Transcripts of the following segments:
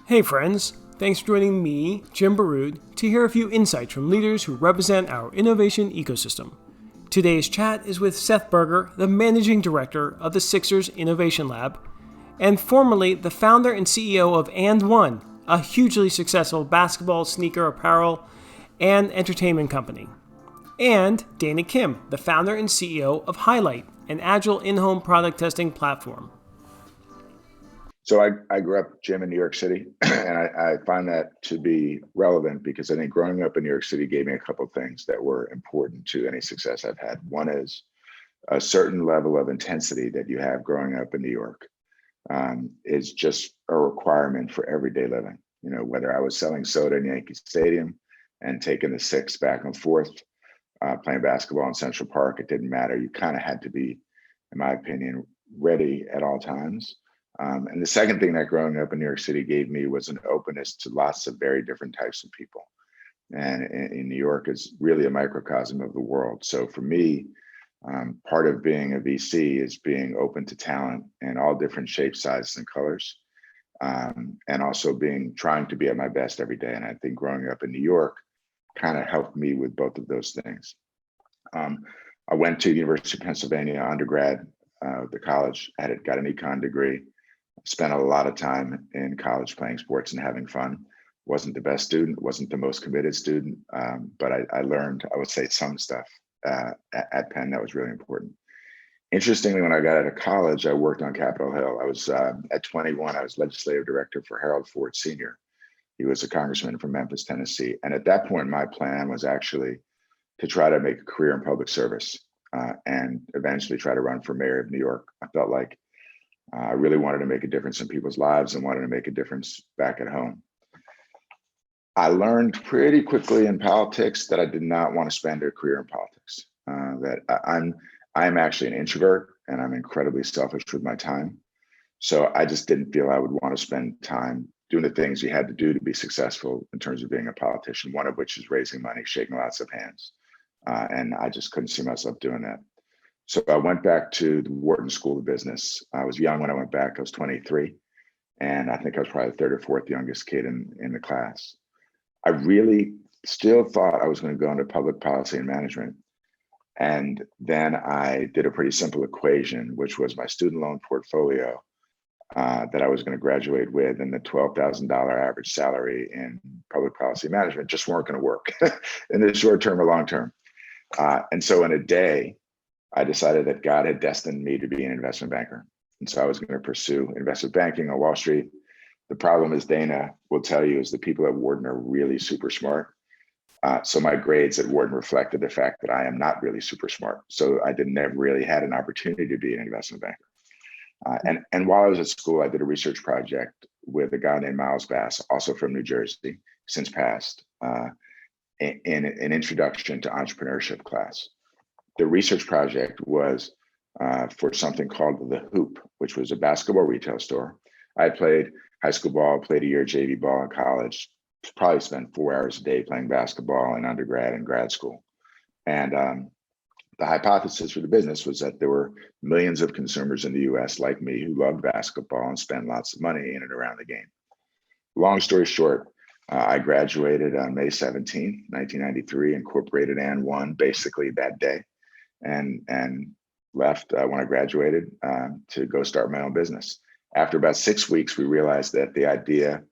Hey friends, thanks for joining me, Jim Baroud, to hear a few insights from leaders who represent our innovation ecosystem. Today's chat is with Seth Berger, the Managing Director of the Sixers Innovation Lab, and formerly the founder and CEO of And One, a hugely successful basketball, sneaker, apparel, and entertainment company. And Dana Kim, the founder and CEO of Highlight, an agile in-home product testing platform. So I grew up, Jim, in New York City, and I find that to be relevant because I think growing up in New York City gave me a couple of things that were important to any success I've had. One is a certain level of intensity that you have growing up in New York is just a requirement for everyday living. You know, whether I was selling soda in Yankee Stadium and taking the six back and forth, playing basketball in Central Park, it didn't matter. You kind of had to be, in my opinion, ready at all times. And the second thing that growing up in New York City gave me was an openness to lots of very different types of people. And in New York is really a microcosm of the world. So for me, part of being a VC is being open to talent in all different shapes, sizes, and colors, and also trying to be at my best every day. And I think growing up in New York kind of helped me with both of those things. I went to University of Pennsylvania undergrad, the college, got an econ degree. Spent a lot of time in college playing sports and having fun. Wasn't the best student, wasn't the most committed student, but I learned, I would say, some stuff at Penn that was really important. Interestingly, when I got out of college, I worked on Capitol Hill. I was at 21, I was legislative director for Harold Ford Sr. He was a congressman from Memphis, Tennessee. And at that point, my plan was actually to try to make a career in public service and eventually try to run for mayor of New York. I felt like I really wanted to make a difference in people's lives and wanted to make a difference back at home. I learned pretty quickly in politics that I did not want to spend a career in politics. I'm actually an introvert and I'm incredibly selfish with my time. So I just didn't feel I would want to spend time doing the things you had to do to be successful in terms of being a politician, one of which is raising money, shaking lots of hands. And I just couldn't see myself doing that. So I went back to the Wharton School of Business. I was young when I went back. I was 23. And I think I was probably the third or fourth youngest kid in the class. I really still thought I was going to go into public policy and management. And then I did a pretty simple equation, which was my student loan portfolio that I was going to graduate with, and the $12,000 average salary in public policy management just weren't going to work in the short term or long term. And so in a day, I decided that God had destined me to be an investment banker. And so I was going to pursue investment banking on Wall Street. The problem, as Dana will tell you, is the people at Wharton are really super smart. So my grades at Wharton reflected the fact that I am not really super smart. So I never really had an opportunity to be an investment banker. And while I was at school, I did a research project with a guy named Miles Bass, also from New Jersey, since passed, in an introduction to entrepreneurship class. The research project was for something called The Hoop, which was a basketball retail store. I played high school ball, played a year JV ball in college, probably spent 4 hours a day playing basketball in undergrad and grad school. And the hypothesis for the business was that there were millions of consumers in the US like me who loved basketball and spent lots of money in and around the game. Long story short, I graduated on May 17, 1993, incorporated And One basically that day. And left when I graduated to go start my own business. After about 6 weeks, we realized that the idea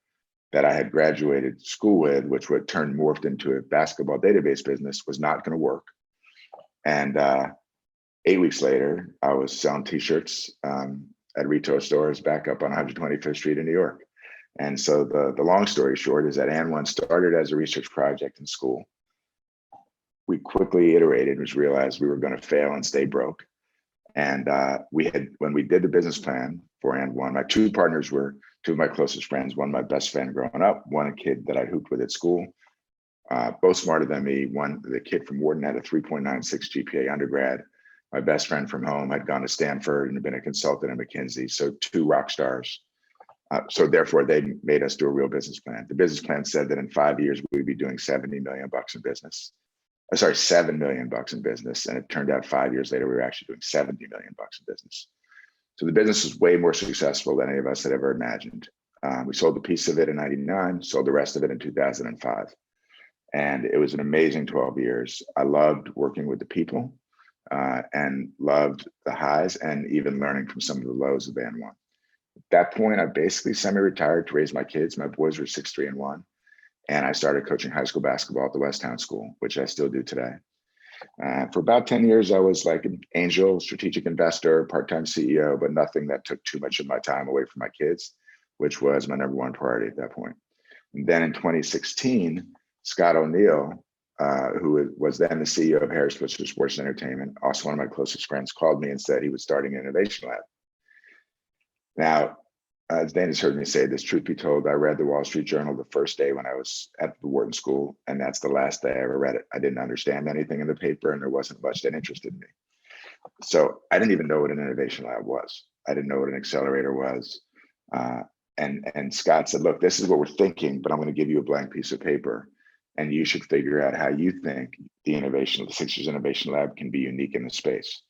that I had graduated school with, which would turn morphed into a basketball database business, was not going to work. And 8 weeks later, I was selling T-shirts at retail stores back up on 125th Street in New York. And so the long story short is that And One started as a research project in school. We quickly iterated and realized we were going to fail and stay broke. And when we did the business plan for And One, my two partners were two of my closest friends. One, my best friend growing up, one, a kid that I hooped with at school, both smarter than me. One, the kid from Wharton had a 3.96 GPA undergrad. My best friend from home had gone to Stanford and had been a consultant at McKinsey. So two rock stars. So therefore, they made us do a real business plan. The business plan said that in 5 years, we'd be doing $70 million in business. $7 million in business. And it turned out 5 years later, we were actually doing $70 million in business. So the business is way more successful than any of us had ever imagined. We sold a piece of it in 99, sold the rest of it in 2005. And it was an amazing 12 years. I loved working with the people and loved the highs and even learning from some of the lows of Band 1. At that point, I basically semi-retired to raise my kids. My boys were 6, 3, and 1. And I started coaching high school basketball at the Westtown School, which I still do today. For about 10 years, I was like an angel, strategic investor, part-time CEO, but nothing that took too much of my time away from my kids, which was my number one priority at that point. And then in 2016, Scott O'Neill, who was then the CEO of Harris Switzer Sports and Entertainment, also one of my closest friends, called me and said he was starting an innovation lab. Now, as Dana's heard me say this, truth be told, I read the Wall Street Journal the first day when I was at the Wharton School, and that's the last day I ever read it. I didn't understand anything in the paper, and there wasn't much that interested me. So I didn't even know what an innovation lab was. I didn't know what an accelerator was. And Scott said, look, this is what we're thinking, but I'm going to give you a blank piece of paper, and you should figure out how you think the Sixers Innovation Lab can be unique in the space.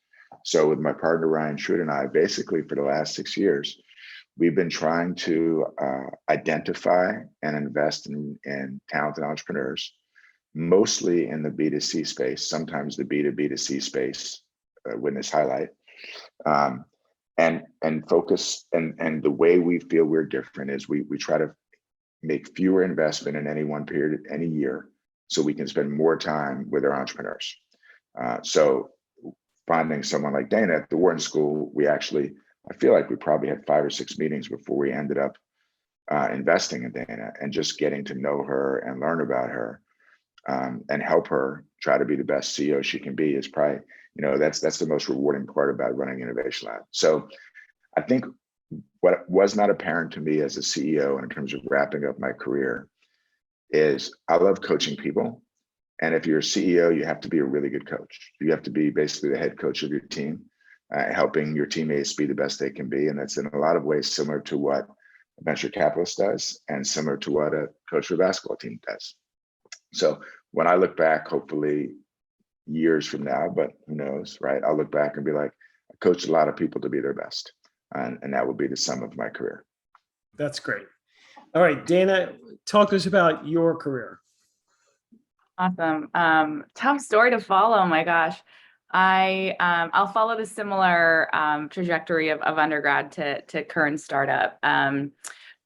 So with my partner, Ryan Schrute, and I, basically for the last 6 years, we've been trying to identify and invest in talented entrepreneurs, mostly in the B2C space, sometimes the B2B2C space, witness highlight, and focus. And the way we feel we're different is we try to make fewer investment in any one period, any year, so we can spend more time with our entrepreneurs. So finding someone like Dana at the Wharton School, I feel like we probably had 5 or 6 meetings before we ended up investing in Dana, and just getting to know her and learn about her and help her try to be the best CEO she can be is probably, that's the most rewarding part about running Innovation Lab. So I think what was not apparent to me as a CEO in terms of wrapping up my career is I love coaching people. And if you're a CEO, you have to be a really good coach. You have to be basically the head coach of your team, helping your teammates be the best they can be. And that's in a lot of ways similar to what a venture capitalist does and similar to what a coach for a basketball team does. So when I look back, hopefully years from now, but who knows, right? I'll look back and be like, I coached a lot of people to be their best. And that would be the sum of my career. That's great. All right, Dana, talk to us about your career. Awesome. Tough story to follow. My gosh. I'll follow the similar trajectory of undergrad to current startup.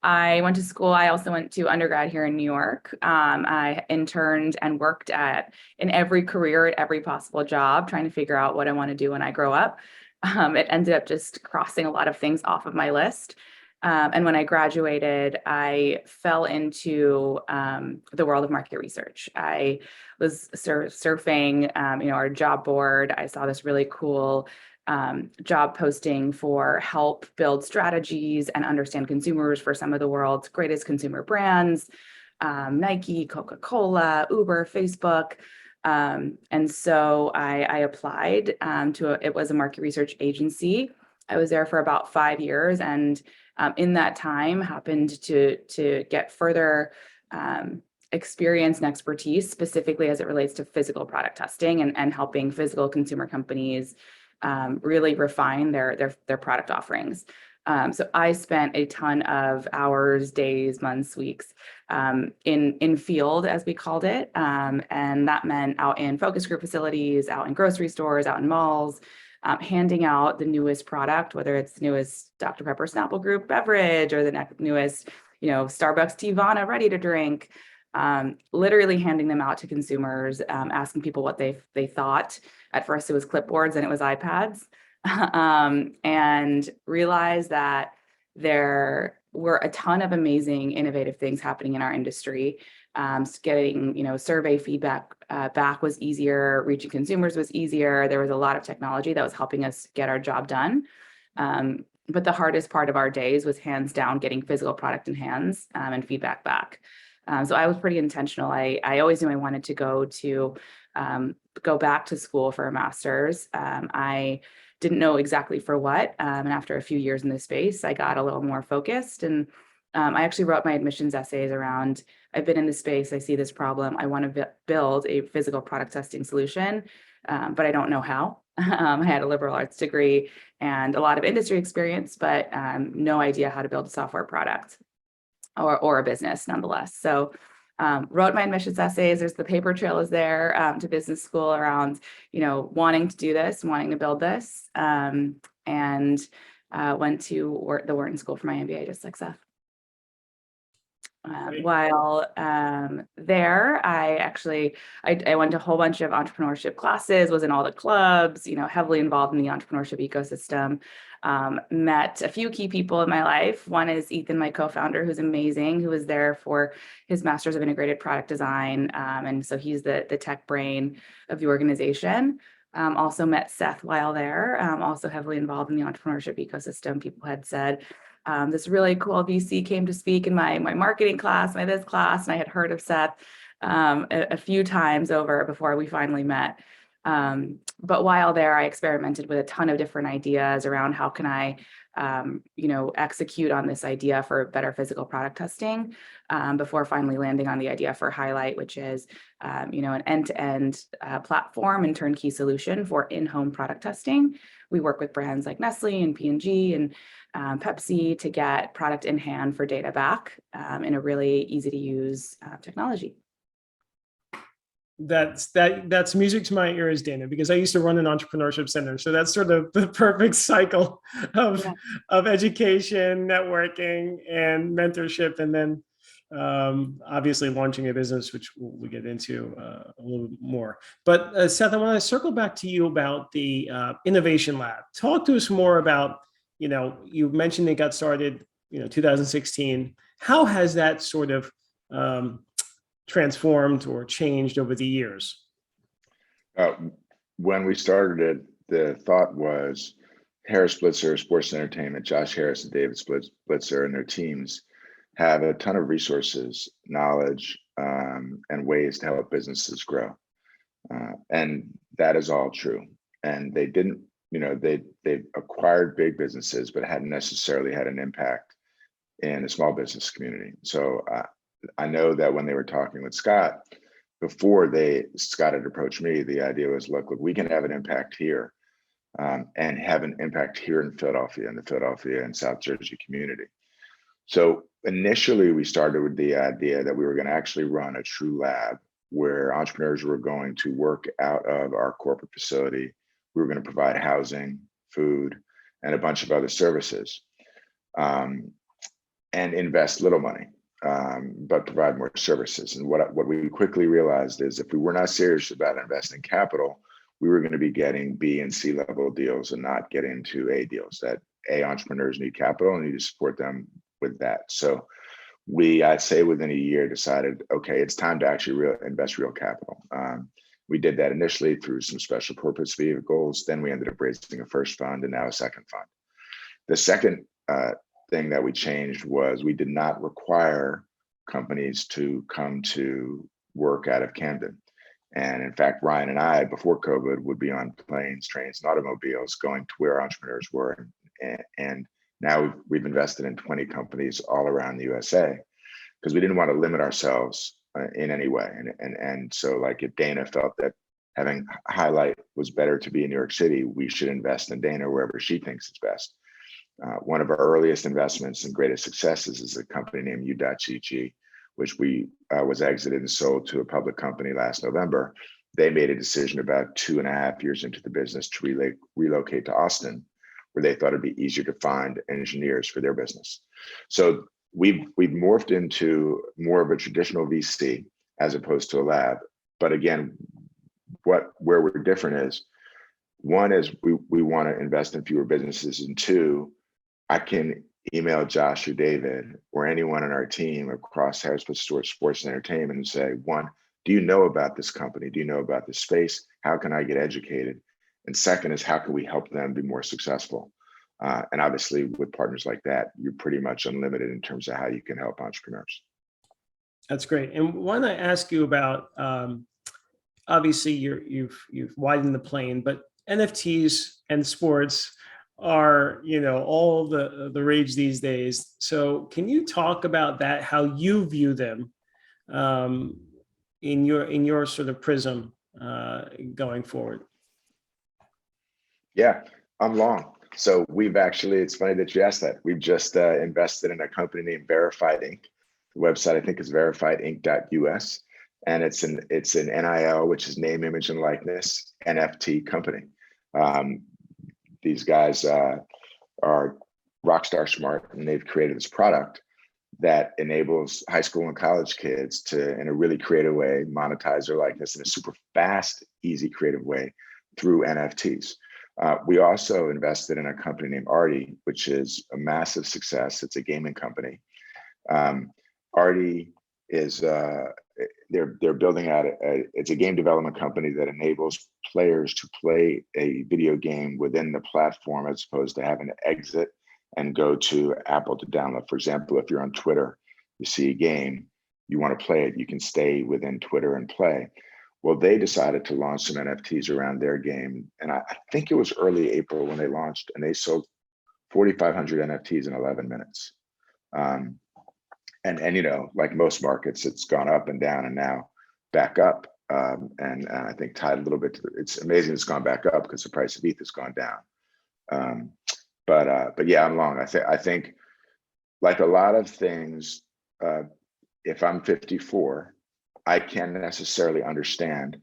I went to school. I also went to undergrad here in New York. I interned and worked in every career, at every possible job, trying to figure out what I want to do when I grow up. It ended up just crossing a lot of things off of my list. And when I graduated, I fell into the world of market research. I was surfing, our job board. I saw this really cool job posting for help build strategies and understand consumers for some of the world's greatest consumer brands, Nike, Coca-Cola, Uber, Facebook. And so I applied it was a market research agency. I was there for about 5 years, and in that time happened to get further experience and expertise, specifically as it relates to physical product testing and helping physical consumer companies really refine their product offerings. So I spent a ton of hours, days, months, weeks in field, as we called it. And that meant out in focus group facilities, out in grocery stores, out in malls, handing out the newest product, whether it's the newest Dr. Pepper Snapple Group beverage or the newest, Starbucks Teavana ready to drink, literally handing them out to consumers, asking people what they thought. At first it was clipboards and it was iPads, and realized that there were a ton of amazing, innovative things happening in our industry. Getting, survey feedback back was easier. Reaching consumers was easier. There was a lot of technology that was helping us get our job done. But the hardest part of our days was hands down getting physical product in hands and feedback back. So I was pretty intentional. I always knew I wanted to go back to school for a master's. I didn't know exactly for what. And after a few years in this space, I got a little more focused. And I actually wrote my admissions essays around, I've been in this space, I see this problem, I want to build a physical product testing solution, but I don't know how. I had a liberal arts degree and a lot of industry experience, but no idea how to build a software product. or a business nonetheless. So wrote my admissions essays. There's the paper trail is there to business school around, wanting to do this, wanting to build this, and went to the Wharton School for my MBA, just like Seth. While there, I went to a whole bunch of entrepreneurship classes, was in all the clubs, heavily involved in the entrepreneurship ecosystem. Met a few key people in my life. One is Ethan, my co-founder, who's amazing, who was there for his Master's of Integrated Product Design. And so he's the tech brain of the organization. Also met Seth while there, also heavily involved in the entrepreneurship ecosystem. People had said, this really cool VC came to speak in my marketing class, my this class, and I had heard of Seth a few times over before we finally met. But while there, I experimented with a ton of different ideas around how can I, execute on this idea for better physical product testing before finally landing on the idea for Highlight, which is, an end-to-end platform and turnkey solution for in-home product testing. We work with brands like Nestle and P&G and Pepsi to get product in hand for data back in a really easy to use technology. That's music to my ears, Dana, because I used to run an entrepreneurship center. So that's sort of the perfect cycle of education, networking, and mentorship, and then obviously launching a business, which we'll get into a little more. But Seth, I want to circle back to you about the innovation lab. Talk to us more about, you mentioned it got started, 2016. How has that sort of transformed or changed over the years? When we started it, the thought was Harris Blitzer, Sports Entertainment, Josh Harris and David Blitzer and their teams have a ton of resources, knowledge, and ways to help businesses grow. And that is all true. And they didn't, they acquired big businesses, but hadn't necessarily had an impact in the small business community. So I know that when they were talking with Scott, before Scott had approached me, the idea was, look, we can have an impact here and have an impact here in Philadelphia, in the Philadelphia and South Jersey community. So initially we started with the idea that we were going to actually run a true lab where entrepreneurs were going to work out of our corporate facility. We were going to provide housing, food, and a bunch of other services, and invest little money, but provide more services. And what we quickly realized is if we were not serious about investing capital, we were going to be getting B and C level deals and not get into A deals. That entrepreneurs need capital and need to support them with that. So I'd say within a year decided, okay, it's time to actually invest real capital. We did that initially through some special purpose vehicles. Then we ended up raising a first fund and now a second fund. The second thing that we changed was we did not require companies to come to work out of Camden. And in fact, Ryan and I, before COVID, would be on planes, trains, and automobiles going to where entrepreneurs were. And now we've invested in 20 companies all around the USA because we didn't want to limit ourselves in any way. And so like if Dana felt that having Highlight was better to be in New York City, we should invest in Dana wherever she thinks it's best. One of our earliest investments and greatest successes is a company named U.GG, which was exited and sold to a public company last November. They made a decision about 2.5 years into the business to relocate to Austin, where they thought it'd be easier to find engineers for their business. So we've morphed into more of a traditional VC as opposed to a lab. But again, where we're different is, one is we want to invest in fewer businesses, and two, I can email Josh or David or anyone on our team across Harris Blitzer Sports and Entertainment and say, one, do you know about this company? Do you know about this space? How can I get educated? And second is, how can we help them be more successful? And obviously with partners like that, you're pretty much unlimited in terms of how you can help entrepreneurs. That's great. And want to ask you about, obviously you've widened the plane, but NFTs and sports are, all the rage these days. So can you talk about that, how you view them in your sort of prism going forward? Yeah, I'm long. So it's funny that you asked that. We've just invested in a company named Verified Inc. The website, I think, is verifiedinc.us, and it's an NIL, which is name, image, and likeness NFT company. These guys are rockstar smart, and they've created this product that enables high school and college kids to, in a really creative way, monetize their likeness in a super fast, easy, creative way through NFTs. We also invested in a company named Artie, which is a massive success. It's a gaming company. Artie is they're building out it's a game development company that enables players to play a video game within the platform as opposed to having to exit and go to Apple to download. For example, if you're on Twitter, you see a game, you want to play it, you can stay within Twitter and play. Well, they decided to launch some NFTs around their game. And I think it was early April when they launched, and they sold 4,500 NFTs in 11 minutes. And you know, like most markets, it's gone up and down and now back up. And I think tied a little bit to it's amazing it's gone back up because the price of ETH has gone down. But yeah, I'm long. I think like a lot of things, if I'm 54, I can't necessarily understand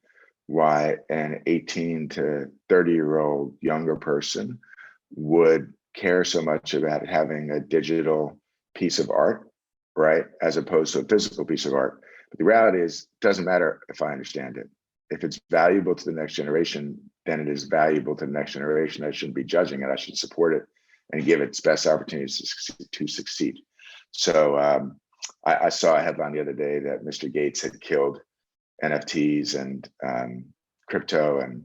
why an 18 to 30-year-old younger person would care so much about having a digital piece of art, right, as opposed to a physical piece of art. But the reality is, it doesn't matter if I understand it. If it's valuable to the next generation, then it is valuable to the next generation. I shouldn't be judging it. I should support it and give it its best opportunities to succeed. So I saw a headline the other day that Mr. Gates had killed NFTs and crypto, and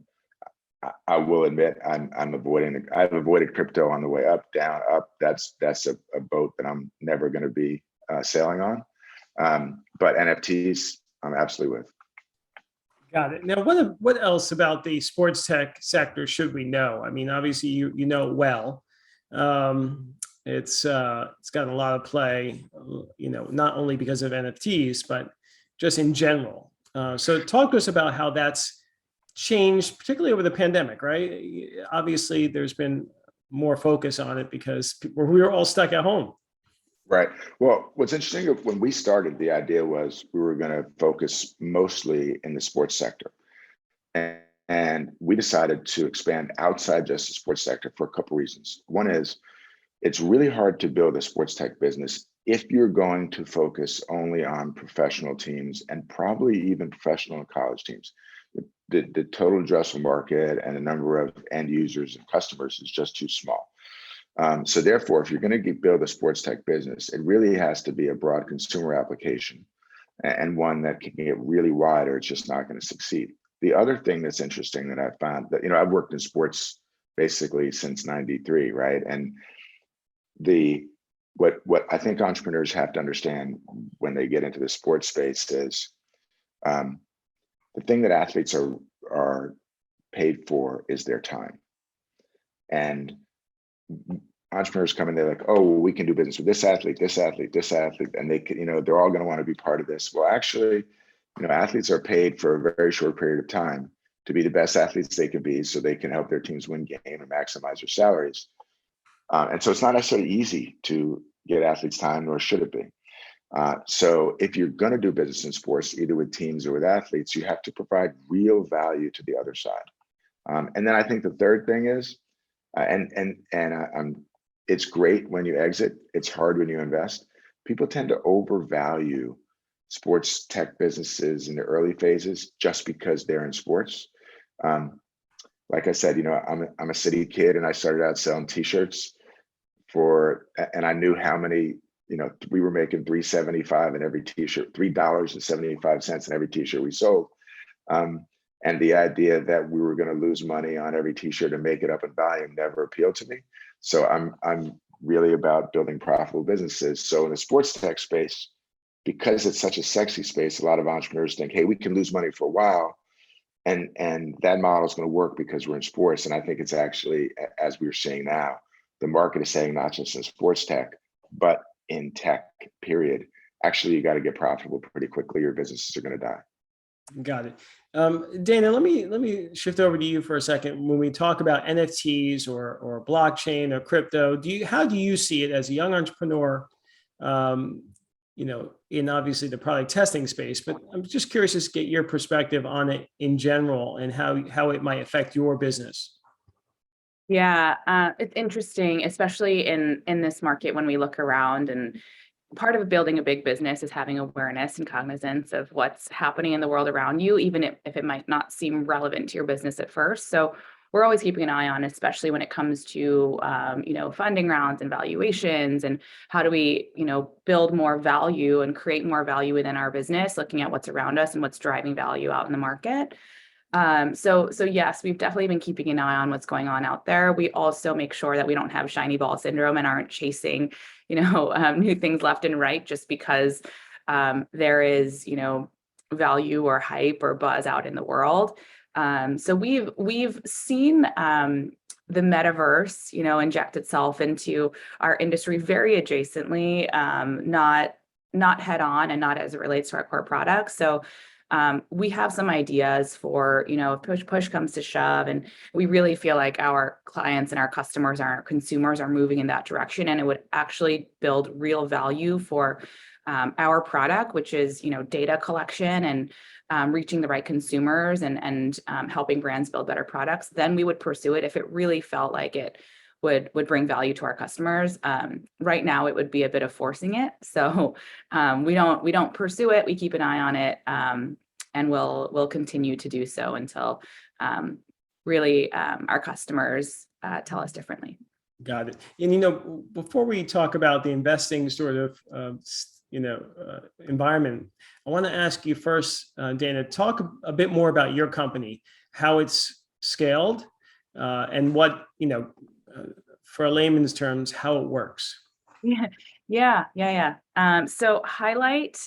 I will admit I've avoided crypto on the way up, down, up. That's a boat that I'm never going to be sailing on. But NFTs, I'm absolutely with. Got it. Now, what else about the sports tech sector should we know? I mean, obviously you know it well. It's gotten a lot of play, you know, not only because of NFTs, but just in general. So talk to us about how that's changed, particularly over the pandemic, right? Obviously, there's been more focus on it because we were all stuck at home. Right. Well, what's interesting, when we started, the idea was we were going to focus mostly in the sports sector. And we decided to expand outside just the sports sector for a couple of reasons. One is it's really hard to build a sports tech business if you're going to focus only on professional teams and probably even professional and college teams. The total addressable market and the number of end users and customers is just too small. So therefore, if you're going to build a sports tech business, it really has to be a broad consumer application and one that can get really wide, or it's just not going to succeed. The other thing that's interesting that I found that, you know, I've worked in sports basically since '93, right? And what I think entrepreneurs have to understand when they get into the sports space is the thing that athletes are paid for is their time. And entrepreneurs come in, they're like, oh, well, we can do business with this athlete, and they can, you know, they're all going to want to be part of this. Well, actually, you know, athletes are paid for a very short period of time to be the best athletes they can be, so they can help their teams win game and maximize their salaries. And so it's not necessarily easy to get athletes time, nor should it be. So if you're going to do business in sports, either with teams or with athletes, you have to provide real value to the other side. And then I think the third thing is, it's great when you exit. It's hard when you invest. People tend to overvalue sports tech businesses in the early phases just because they're in sports. Like I said, you know, I'm a city kid, and I started out selling T-shirts and I knew how many, you know, we were making $3.75 in every T-shirt, $3.75 in every T-shirt we sold. And the idea that we were going to lose money on every T-shirt and make it up in volume never appealed to me. So I'm really about building profitable businesses. So in the sports tech space, because it's such a sexy space, a lot of entrepreneurs think, hey, we can lose money for a while, and that model is going to work because we're in sports. And I think it's actually, as we're seeing now, the market is saying not just in sports tech, but in tech, period. Actually, you got to get profitable pretty quickly. Your businesses are going to die. Got it. Dana, let me shift over to you for a second. When we talk about NFTs or blockchain or crypto, how do you see it as a young entrepreneur? in obviously the product testing space, but I'm just curious to get your perspective on it in general and how it might affect your business. Yeah, it's interesting, especially in this market when we look around. And part of building a big business is having awareness and cognizance of what's happening in the world around you, even if it might not seem relevant to your business at first. So we're always keeping an eye on, especially when it comes to funding rounds and valuations, and how do we build more value and create more value within our business, looking at what's around us and what's driving value out in the market. So yes, we've definitely been keeping an eye on what's going on out there. We also make sure that we don't have shiny ball syndrome and aren't chasing, new things left and right just because there is, value or hype or buzz out in the world. So we've seen the metaverse, inject itself into our industry very adjacently, not head on and not as it relates to our core products. So we have some ideas for, if push comes to shove, and we really feel like our clients and our customers, our consumers are moving in that direction, and it would actually build real value for our product, which is, data collection and reaching the right consumers and helping brands build better products. Then we would pursue it if it really felt like it would bring value to our customers. Right now, it would be a bit of forcing it. So we don't pursue it. We keep an eye on it, and we'll continue to do so until really our customers tell us differently. Got it. And before we talk about the investing sort of environment, I want to ask you first, Dana, talk a bit more about your company, how it's scaled, and what for a layman's terms, how it works. Yeah. So Highlight,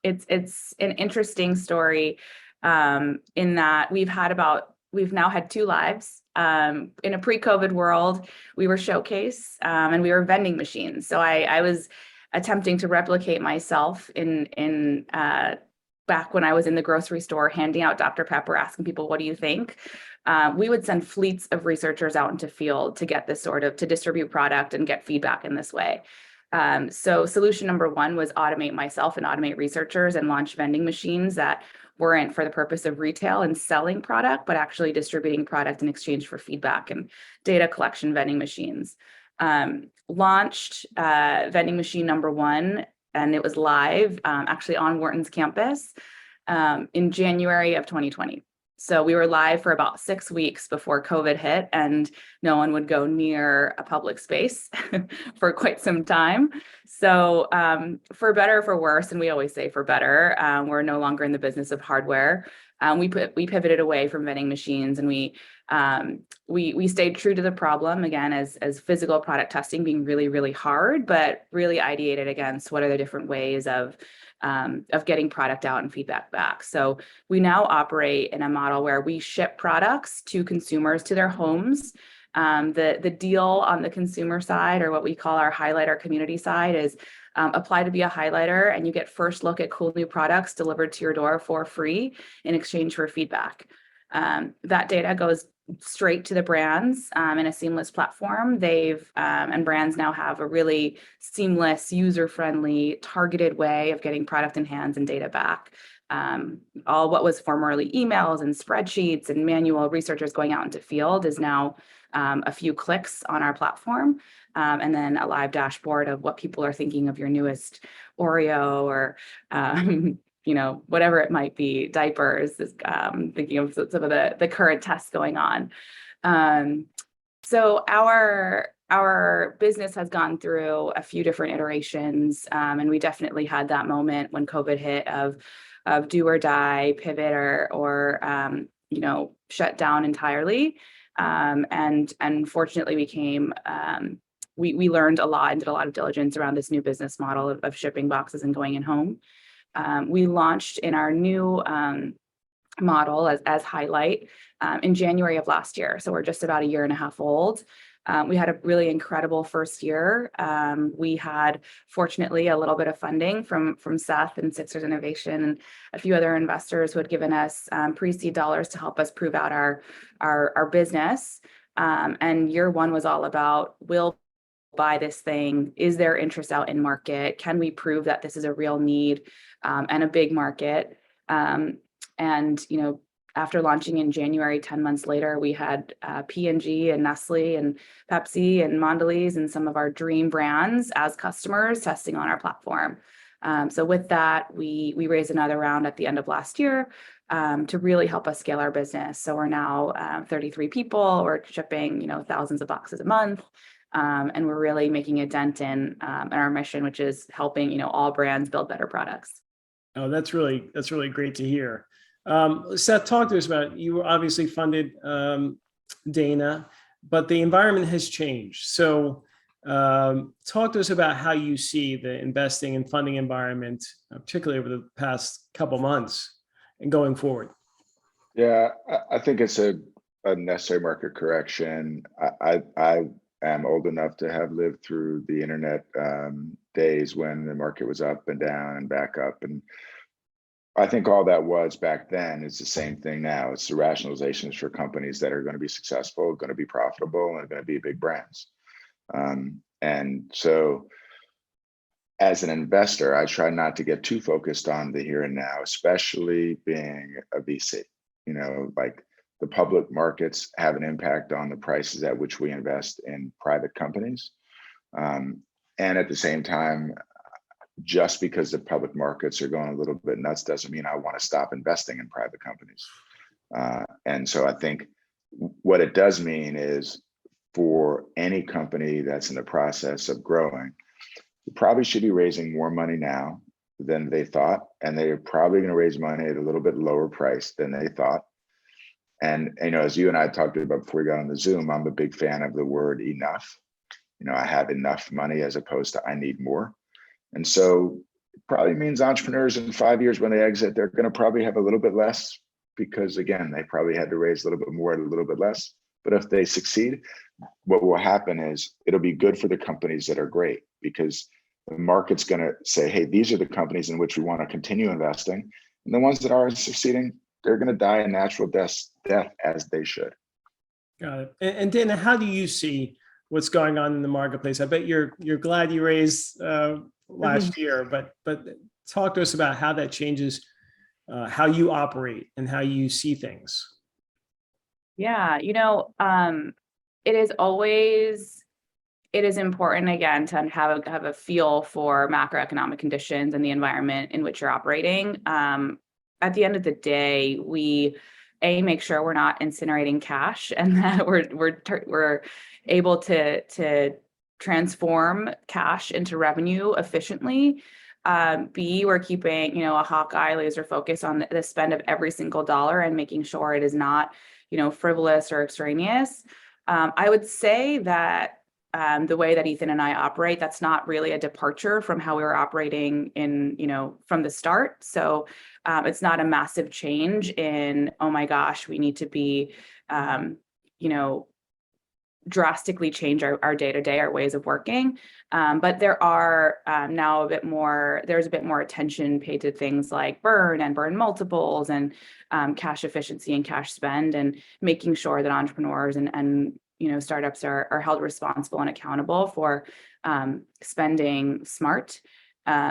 it's an interesting story in that we've now had 2 lives. In a pre-COVID world, we were Showcase and we were vending machines. So I was attempting to replicate myself in back when I was in the grocery store, handing out Dr. Pepper, asking people, what do you think? We would send fleets of researchers out into field to get this to distribute product and get feedback in this way. So solution number 1 was automate myself and automate researchers and launch vending machines that weren't for the purpose of retail and selling product, but actually distributing product in exchange for feedback and data collection vending machines. Launched vending machine number 1, and it was live actually on Wharton's campus in January of 2020. So we were live for about 6 weeks before COVID hit, and no one would go near a public space for quite some time. So for better or for worse, and we always say for better, we're no longer in the business of hardware. We pivoted away from vending machines, and we stayed true to the problem, again, as physical product testing being really, really hard, but really ideated against what are the different ways of getting product out and feedback back. So we now operate in a model where we ship products to consumers to their homes. The deal on the consumer side, or what we call our highlighter community side, is apply to be a highlighter, and you get first look at cool new products delivered to your door for free in exchange for feedback. That data goes straight to the brands in a seamless platform. And brands now have a really seamless, user-friendly, targeted way of getting product in hands and data back. All what was formerly emails and spreadsheets and manual researchers going out into field is now a few clicks on our platform, and then a live dashboard of what people are thinking of your newest Oreo or whatever it might be, diapers, thinking of some of the current tests going on. So our business has gone through a few different iterations, and we definitely had that moment when COVID hit of do or die, pivot, or shut down entirely. And fortunately, we learned a lot and did a lot of diligence around this new business model of shipping boxes and going in home. We launched in our new model as Highlight in January of last year. So we're just about a year and a half old. We had a really incredible first year. We had, fortunately, a little bit of funding from Seth and Sixers Innovation and a few other investors who had given us pre-seed dollars to help us prove out our business. And year 1 was all about, will buy this thing? Is there interest out in market? Can we prove that this is a real need and a big market? And, after launching in January, 10 months later, we had P&G and Nestle and Pepsi and Mondelez and some of our dream brands as customers testing on our platform. So with that, we raised another round at the end of last year to really help us scale our business. So we're now 33 people. We're shipping, thousands of boxes a month. And we're really making a dent in our mission, which is helping, all brands build better products. Oh, that's really great to hear. Seth, talk to us about, you obviously funded Dana, but the environment has changed. So talk to us about how you see the investing and funding environment, particularly over the past couple months and going forward. Yeah, I think it's a necessary market correction. I am old enough to have lived through the internet days when the market was up and down and back up. And I think all that was back then is the same thing now. It's the rationalizations for companies that are going to be successful, going to be profitable, and going to be big brands. And so as an investor, I try not to get too focused on the here and now, especially being a VC. Like the public markets have an impact on the prices at which we invest in private companies. And at the same time, just because the public markets are going a little bit nuts doesn't mean I want to stop investing in private companies. And so I think what it does mean is for any company that's in the process of growing, you probably should be raising more money now than they thought. And they're probably going to raise money at a little bit lower price than they thought. And, as you and I talked about before we got on the Zoom, I'm a big fan of the word enough. I have enough money as opposed to I need more. And so it probably means entrepreneurs in 5 years when they exit, they're going to probably have a little bit less because, again, they probably had to raise a little bit more at a little bit less. But if they succeed, what will happen is it'll be good for the companies that are great because the market's going to say, hey, these are the companies in which we want to continue investing. And the ones that are succeeding, they're going to die a natural death as they should. Got it. And Dana, how do you see what's going on in the marketplace? I bet you're glad you raised last year, but talk to us about how that changes how you operate and how you see things. Yeah, it is important again to have a feel for macroeconomic conditions and the environment in which you're operating. At the end of the day, we make sure we're not incinerating cash and that we're able to transform cash into revenue efficiently. B, we're keeping, a hawk eye laser focus on the spend of every single dollar and making sure it is not, frivolous or extraneous. I would say that the way that Ethan and I operate, that's not really a departure from how we were operating from the start. So it's not a massive change in, oh my gosh, we need to be, drastically change our day-to-day, our ways of working. But there are now there's a bit more attention paid to things like burn multiples and cash efficiency and cash spend and making sure that entrepreneurs and startups are held responsible and accountable for spending smart.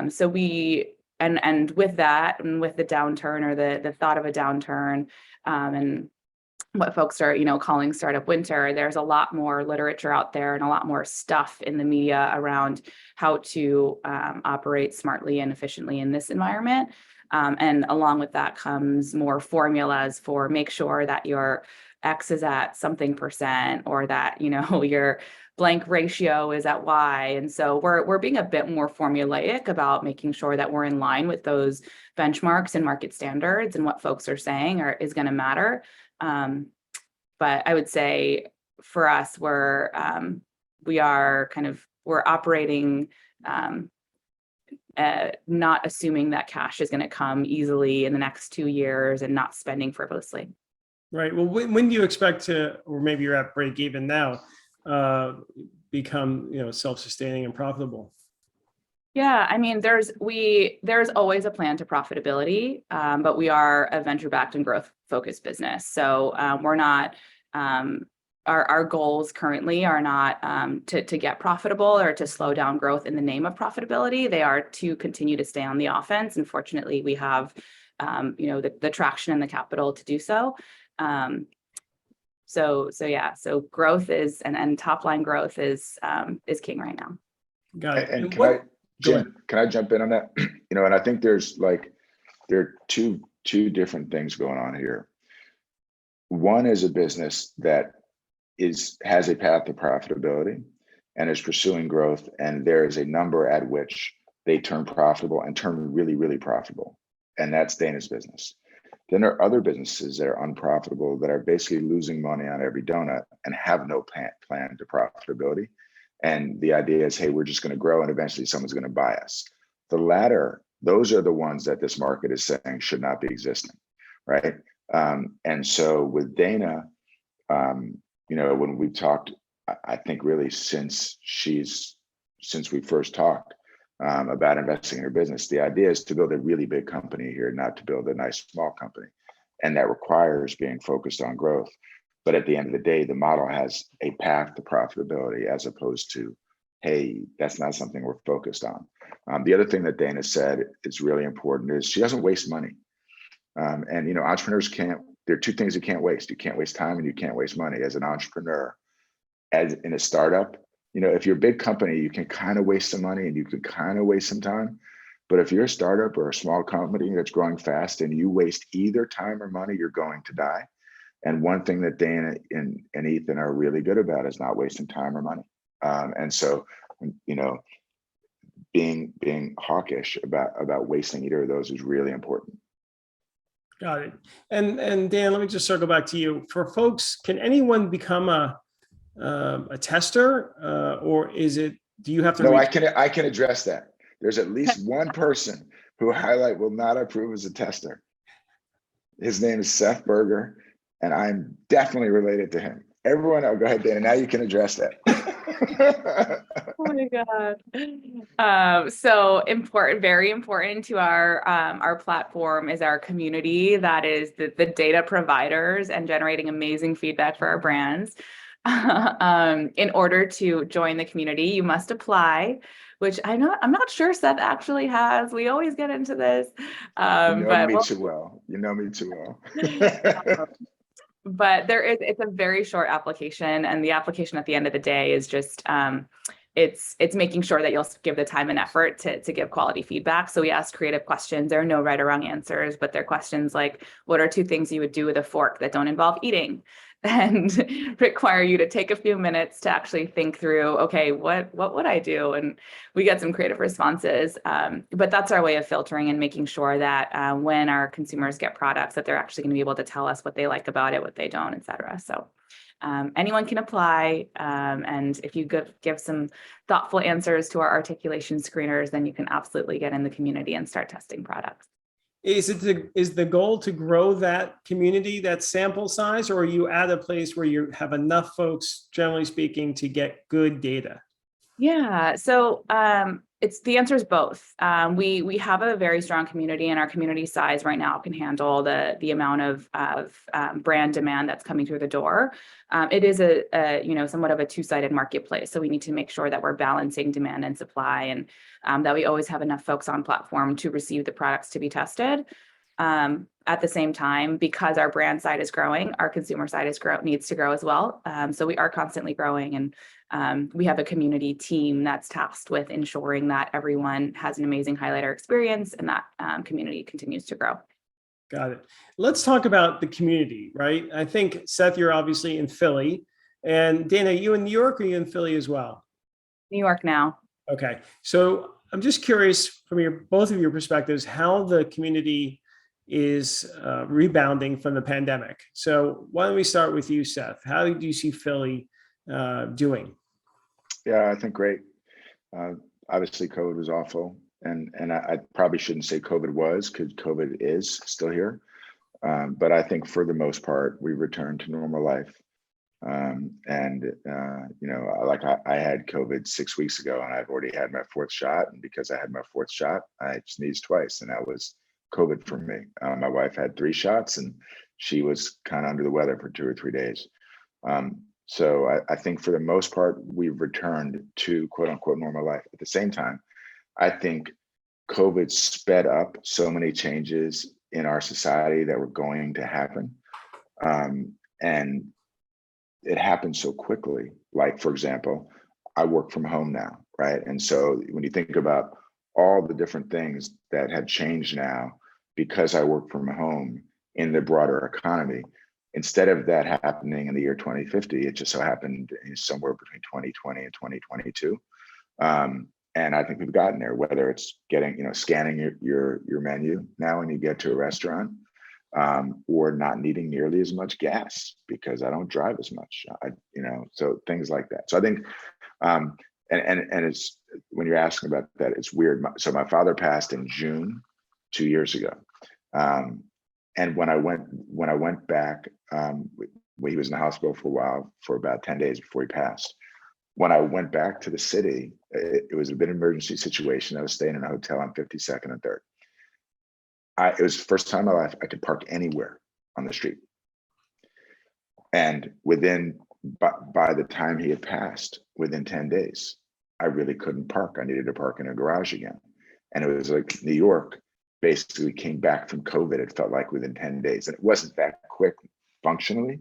So we, and with that, and with the downturn or the thought of a downturn and what folks are, calling startup winter, there's a lot more literature out there and a lot more stuff in the media around how to operate smartly and efficiently in this environment. And along with that comes more formulas for make sure that your X is at something percent or that, your blank ratio is at Y. And so we're being a bit more formulaic about making sure that we're in line with those benchmarks and market standards and what folks are saying is going to matter. But I would say for us, we're operating not assuming that cash is going to come easily in the next 2 years and not spending frivolously. Right. Well, when do you expect to, or maybe you're at break even now, become self-sustaining and profitable? Yeah, I mean, there's always a plan to profitability, but we are a venture-backed and growth-focused business. So we're not our goals currently are not to get profitable or to slow down growth in the name of profitability. They are to continue to stay on the offense. And fortunately, we have the traction and the capital to do so. So growth is and top line growth is king right now. Got it. And Jim, can I jump in on that? And I think there are two different things going on here. One is a business that has a path to profitability and is pursuing growth, and there is a number at which they turn profitable and turn really, really profitable. And that's Dana's business. Then there are other businesses that are unprofitable that are basically losing money on every donut and have no plan to profitability. And the idea is, hey, we're just going to grow and eventually someone's going to buy us. The latter, those are the ones that this market is saying should not be existing, right? And so with Dana, when we've talked, I think really since we first talked about investing in her business, the idea is to build a really big company here, not to build a nice small company. And that requires being focused on growth. But at the end of the day, the model has a path to profitability as opposed to, hey, that's not something we're focused on. The other thing that Dana said is really important is she doesn't waste money. And entrepreneurs there are two things you can't waste. You can't waste time and you can't waste money. As an entrepreneur, as in a startup, if you're a big company, you can kind of waste some money and you can kind of waste some time. But if you're a startup or a small company that's growing fast and you waste either time or money, you're going to die. And one thing that Dana and Ethan are really good about is not wasting time or money. And so, being hawkish about wasting either of those is really important. Got it. And Dan, let me just circle back to you. For folks, can anyone become a tester, or do you have to? No, I can address that. There's at least one person who Highlight will not approve as a tester. His name is Seth Berger, and I'm definitely related to him. Everyone, go ahead, Dana. Now you can address that. Oh my God. So important, very important to our platform is our community. That is the data providers and generating amazing feedback for our brands. In order to join the community, you must apply, which I'm not sure Seth actually has. We always get into this. You know me too well. But it's a very short application, and the application at the end of the day is just it's making sure that you'll give the time and effort to give quality feedback. So we ask creative questions. There are no right or wrong answers, but they're questions like, what are 2 things you would do with a fork that don't involve eating? And require you to take a few minutes to actually think through, okay, what would I do? And we get some creative responses, but that's our way of filtering and making sure that when our consumers get products, that they're actually going to be able to tell us what they like about it, what they don't, et cetera. So anyone can apply, and if you give some thoughtful answers to our articulation screeners, then you can absolutely get in the community and start testing products. Is the goal to grow that community, that sample size, or are you at a place where you have enough folks, generally speaking, to get good data? Yeah, so the answer is both. We have a very strong community, and our community size right now can handle the amount of brand demand that's coming through the door. It is a somewhat of a two-sided marketplace, so we need to make sure that we're balancing demand and supply, and that we always have enough folks on platform to receive the products to be tested. At the same time, because our brand side is growing, our consumer side needs to grow as well. So we are constantly growing, and we have a community team that's tasked with ensuring that everyone has an amazing highlighter experience, and that community continues to grow. Got it. Let's talk about the community, right? I think, Seth, you're obviously in Philly, and Dana, you in New York, or are you in Philly as well? New York now. Okay. So I'm just curious from both of your perspectives, how the community is rebounding from the pandemic. So why don't we start with you, Seth? How do you see Philly doing? Yeah, I think great. Obviously, COVID was awful, and I probably shouldn't say COVID was, because COVID is still here. But I think for the most part, we returned to normal life. Like I had COVID 6 weeks ago, and I've already had my 4th shot. And because I had my 4th shot, I sneezed twice, and that was COVID for me. My wife had 3 shots, and she was kind of under the weather for 2 or 3 days. So I think for the most part, we've returned to quote unquote normal life. At the same time, I think COVID sped up so many changes in our society that were going to happen. And it happened so quickly. Like, for example, I work from home now, right? And so when you think about all the different things that have changed now because I work from home in the broader economy, instead of that happening in the year 2050, it just so happened somewhere between 2020 and 2022. And I think we've gotten there, whether it's getting, scanning your menu now when you get to a restaurant, or not needing nearly as much gas because I don't drive as much. So things like that. So I think, and it's when you're asking about that, it's weird. So my father passed in June 2 years ago, and when I went back, he was in the hospital for a while, for about 10 days before he passed. When I went back to the city, it was a bit of an emergency situation. I was staying in a hotel on 52nd and 3rd. It was the first time in my life I could park anywhere on the street. And by the time he had passed, within 10 days, I really couldn't park. I needed to park in a garage again. And it was like New York basically came back from COVID, it felt like within 10 days. And it wasn't that quick functionally,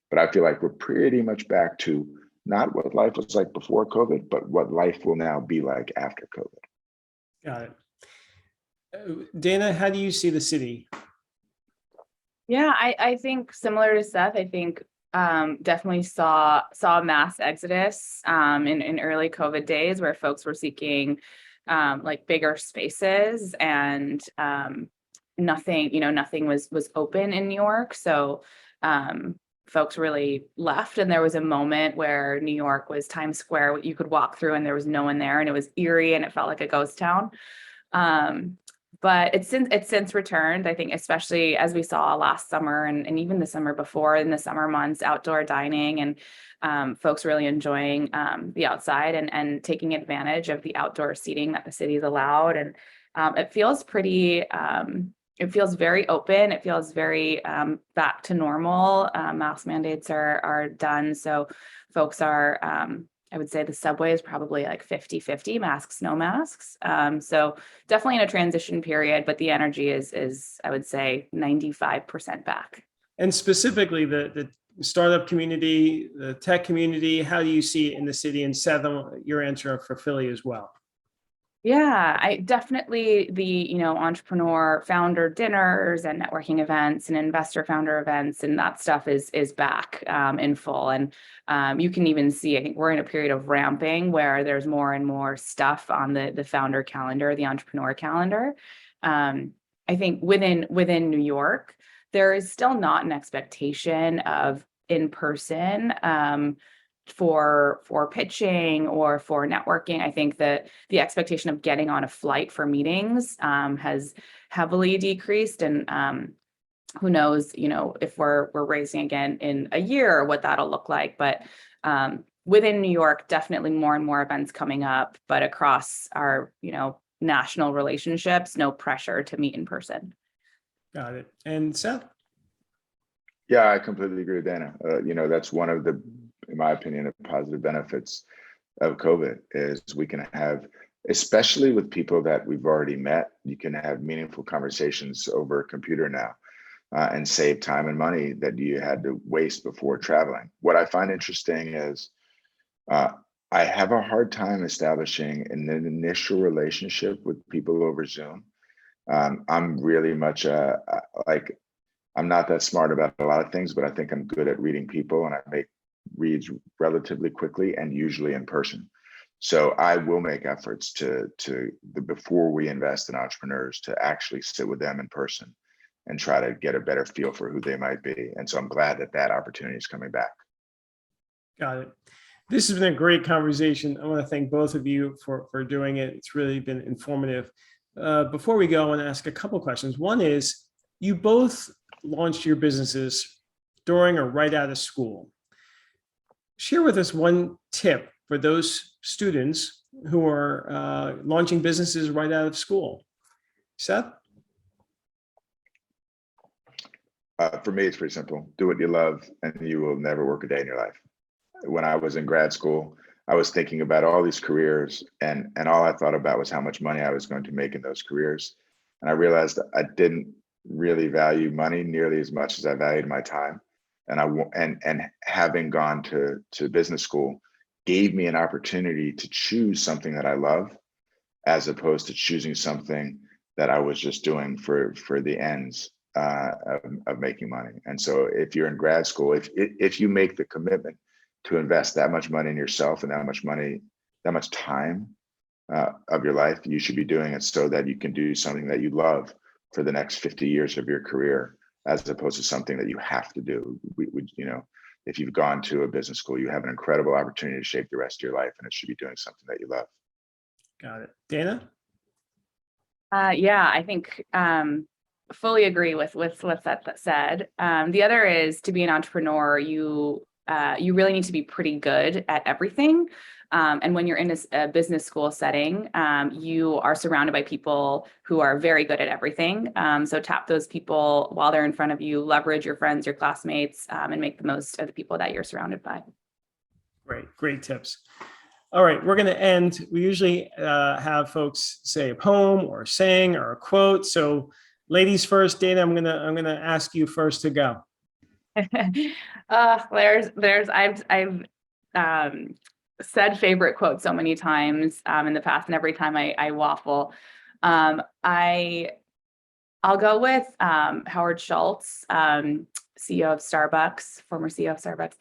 but I feel like we're pretty much back to not what life was like before COVID, but what life will now be like after COVID. Got it. Dana, how do you see the city? Yeah, I think similar to Seth, I think definitely saw a mass exodus in early COVID days where folks were seeking like bigger spaces, and nothing was open in New York. So folks really left, and there was a moment where New York was Times Square. You could walk through and there was no one there, and it was eerie and it felt like a ghost town. But it's since returned, I think, especially as we saw last summer and even the summer before, in the summer months, outdoor dining and folks really enjoying the outside and taking advantage of the outdoor seating that the city's allowed. And it feels it feels very open. It feels very back to normal. Mask mandates are done. So folks are, I would say the subway is probably like 50-50 masks, no masks. So definitely in a transition period, but the energy is I would say 95% back. And specifically the startup community, the tech community, how do you see it in the city? And Seth, your answer for Philly as well. Yeah, I definitely the entrepreneur founder dinners and networking events and investor founder events and that stuff is back in full. And you can even see, I think we're in a period of ramping where there's more and more stuff on the founder calendar, the entrepreneur calendar. I think within New York, there is still not an expectation of in-person for pitching or for networking. I think that the expectation of getting on a flight for meetings has heavily decreased, and who knows, if we're raising again in a year, what that'll look like. But within New York, definitely more and more events coming up, but across our national relationships, no pressure to meet in person. Got it. And Seth? Yeah, I completely agree with Dana. That's one of the, in my opinion, the positive benefits of COVID is we can have, especially with people that we've already met, you can have meaningful conversations over a computer now and save time and money that you had to waste before traveling. What I find interesting is I have a hard time establishing an initial relationship with people over Zoom. I'm really much I'm not that smart about a lot of things, but I think I'm good at reading people, and I make reads relatively quickly and usually in person. So I will make efforts before we invest in entrepreneurs to actually sit with them in person and try to get a better feel for who they might be. And so I'm glad that opportunity is coming back. Got it. This has been a great conversation. I want to thank both of you for doing it. It's really been informative. Before we go, I want to ask a couple questions. One is, you both launched your businesses during or right out of school. Share with us one tip for those students who are launching businesses right out of school. Seth? For me, it's pretty simple. Do what you love and you will never work a day in your life. when I was in grad school, I was thinking about all these careers, and all I thought about was how much money I was going to make in those careers. And I realized I didn't really value money nearly as much as I valued my time. And having gone to business school gave me an opportunity to choose something that I love, as opposed to choosing something that I was just doing for the ends of making money. And so if you're in grad school, if you make the commitment to invest that much money in yourself and that much time of your life, you should be doing it so that you can do something that you love for the next 50 years of your career, as opposed to something that you have to do. If you've gone to a business school, you have an incredible opportunity to shape the rest of your life, and it should be doing something that you love. Got it. Dana? Yeah, I think fully agree with what that said. The other is, to be an entrepreneur, you really need to be pretty good at everything. And when you're in a business school setting, you are surrounded by people who are very good at everything. So tap those people while they're in front of you, leverage your friends, your classmates, and make the most of the people that you're surrounded by. Great tips. All right, we're going to end. We usually have folks say a poem or a saying or a quote. So, ladies first. Dana, I'm gonna ask you first to go. I've said favorite quote so many times in the past, and every time I waffle. I'll go with Howard Schultz, CEO of Starbucks, former CEO of Starbucks.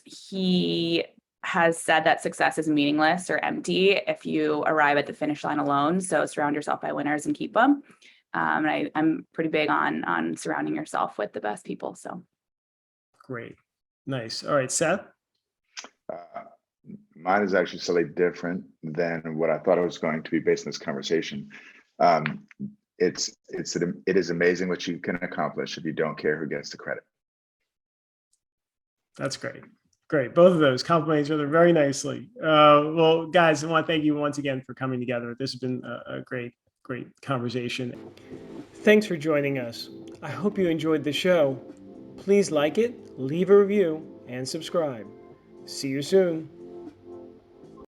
He has said that success is meaningless or empty if you arrive at the finish line alone. So surround yourself by winners and keep them. And I'm pretty big on surrounding yourself with the best people. So great, nice. All right, Seth. Mine is actually slightly different than what I thought it was going to be based on this conversation. It is amazing what you can accomplish if you don't care who gets the credit. That's great. Both of those complement each other very nicely. Well, guys, I want to thank you once again for coming together. This has been a great conversation. Thanks for joining us. I hope you enjoyed the show. Please like it, leave a review, and subscribe. See you soon.